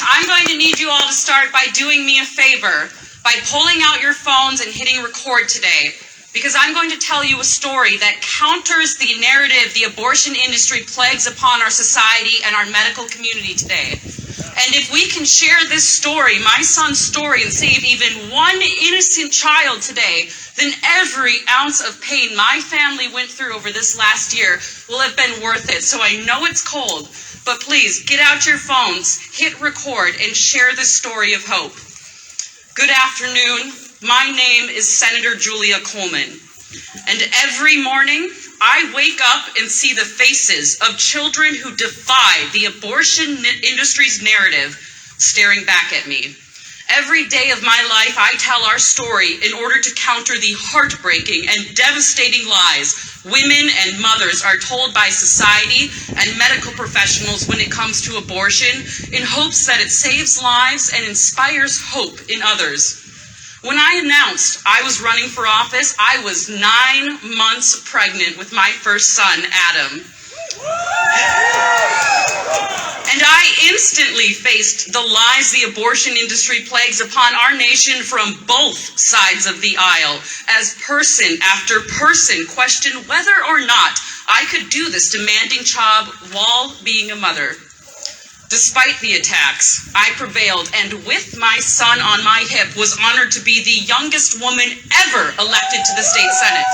I'm going to need you all to start by doing me a favor, by pulling out your phones and hitting record today, because I'm going to tell you a story that counters the narrative the abortion industry plagues upon our society and our medical community today. And if we can share this story, my son's story, and save even one innocent child today, then every ounce of pain my family went through over this last year will have been worth it. So I know it's cold, but please get out your phones, hit record, and share this story of hope. Good afternoon. My name is Senator Julia Coleman, and every morning I wake up and see the faces of children who defy the abortion industry's narrative staring back at me. Every day of my life, I tell our story in order to counter the heartbreaking and devastating lies women and mothers are told by society and medical professionals when it comes to abortion, in hopes that it saves lives and inspires hope in others. When I announced I was running for office, I was 9 months pregnant with my first son, Adam. And I instantly faced the lies the abortion industry plagues upon our nation from both sides of the aisle, as person after person questioned whether or not I could do this demanding job while being a mother. Despite the attacks, I prevailed, and with my son on my hip, was honored to be the youngest woman ever elected to the state Senate.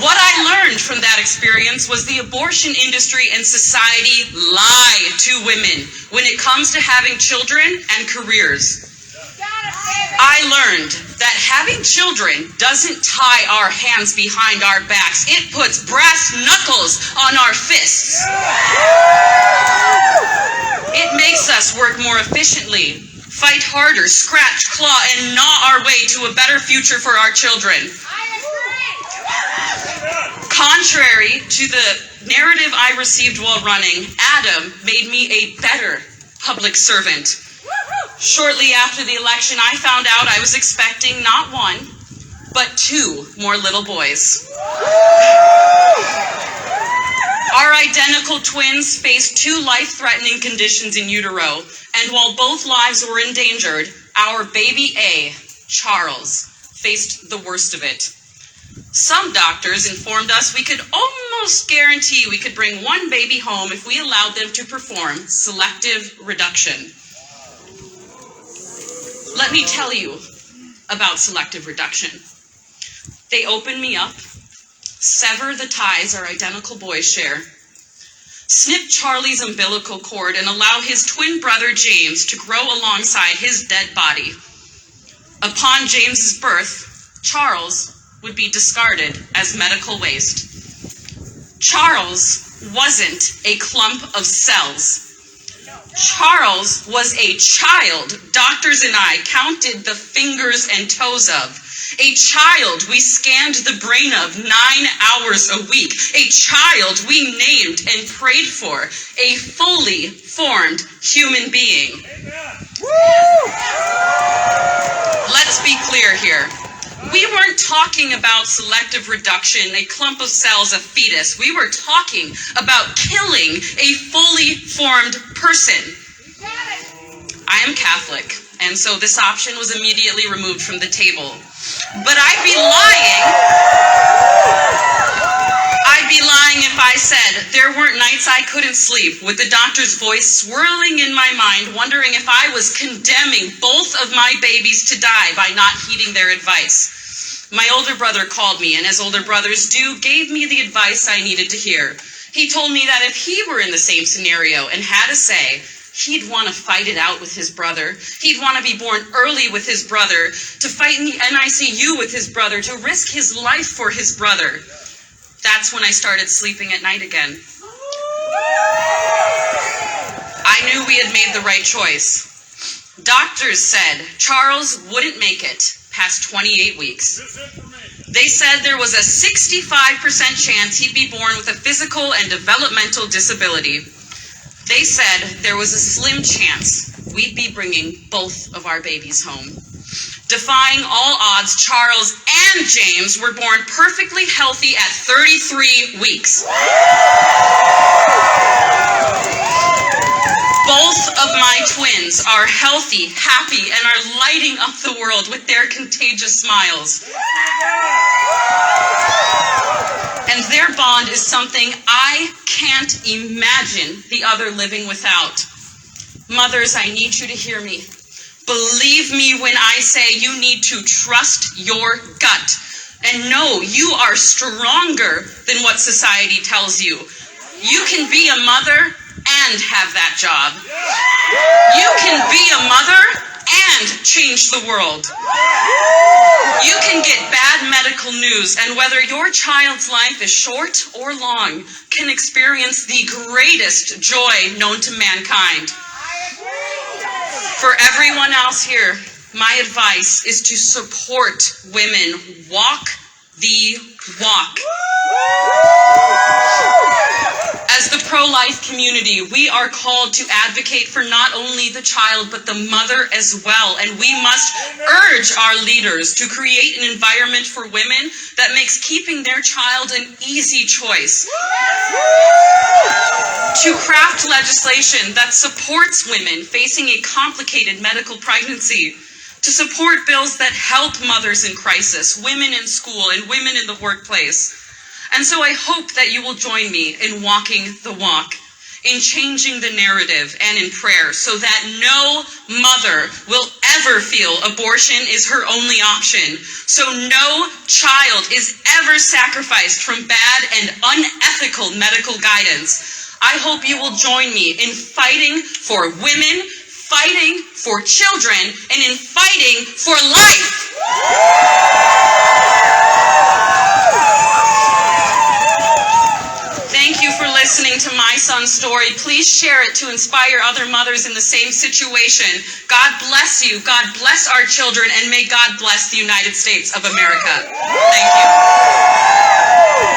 What I learned from that experience was the abortion industry and society lie to women when it comes to having children and careers. I learned that having children doesn't tie our hands behind our backs. It puts brass knuckles on our fists. It makes us work more efficiently, fight harder, scratch, claw, and gnaw our way to a better future for our children. Contrary to the narrative I received while running, Adam made me a better public servant. Shortly after the election, I found out I was expecting not one, but 2 more little boys. Our identical twins faced 2 life-threatening conditions in utero, and while both lives were endangered, our baby A, Charles, faced the worst of it. Some doctors informed us we could almost guarantee we could bring one baby home if we allowed them to perform selective reduction. Let me tell you about selective reduction. They open me up, sever the ties our identical boys share, snip Charlie's umbilical cord, and allow his twin brother James to grow alongside his dead body. Upon James's birth, Charles would be discarded as medical waste. Charles wasn't a clump of cells. Charles was a child doctors and I counted the fingers and toes of. A child we scanned the brain of 9 hours a week. A child we named and prayed for. A fully formed human being. Let's be clear here. We weren't talking about selective reduction, a clump of cells, a fetus. We were talking about killing a fully formed person. I am Catholic, and so this option was immediately removed from the table. But I'd be lying if I said there weren't nights I couldn't sleep with the doctor's voice swirling in my mind, wondering if I was condemning both of my babies to die by not heeding their advice. My older brother called me, and as older brothers do, gave me the advice I needed to hear. He told me that if he were in the same scenario and had a say, he'd want to fight it out with his brother. He'd want to be born early with his brother, to fight in the NICU with his brother, to risk his life for his brother. That's when I started sleeping at night again. I knew we had made the right choice. Doctors said Charles wouldn't make it past 28 weeks. They said there was a 65% chance he'd be born with a physical and developmental disability. They said there was a slim chance we'd be bringing both of our babies home. Defying all odds, Charles and James were born perfectly healthy at 33 weeks. Both of my twins are healthy, happy, and are lighting up the world with their contagious smiles. And their bond is something I can't imagine the other living without. Mothers, I need you to hear me. Believe me when I say you need to trust your gut and know you are stronger than what society tells you. You can be a mother and have that job. You can be a mother and change the world. You can get bad medical news, and whether your child's life is short or long, can experience the greatest joy known to mankind. For everyone else here, my advice is to support women. Walk the walk. As the pro-life community, we are called to advocate for not only the child, but the mother as well. And we must urge our leaders to create an environment for women that makes keeping their child an easy choice. To craft legislation that supports women facing a complicated medical pregnancy. To support bills that help mothers in crisis, women in school, and women in the workplace. And so I hope that you will join me in walking the walk, in changing the narrative and in prayer, so that no mother will ever feel abortion is her only option, so no child is ever sacrificed from bad and unethical medical guidance. I hope you will join me in fighting for women, fighting for children, and in fighting for life. Thank you for listening to my son's story. Please share it to inspire other mothers in the same situation. God bless you. God bless our children, and may God bless the United States of America. Thank you.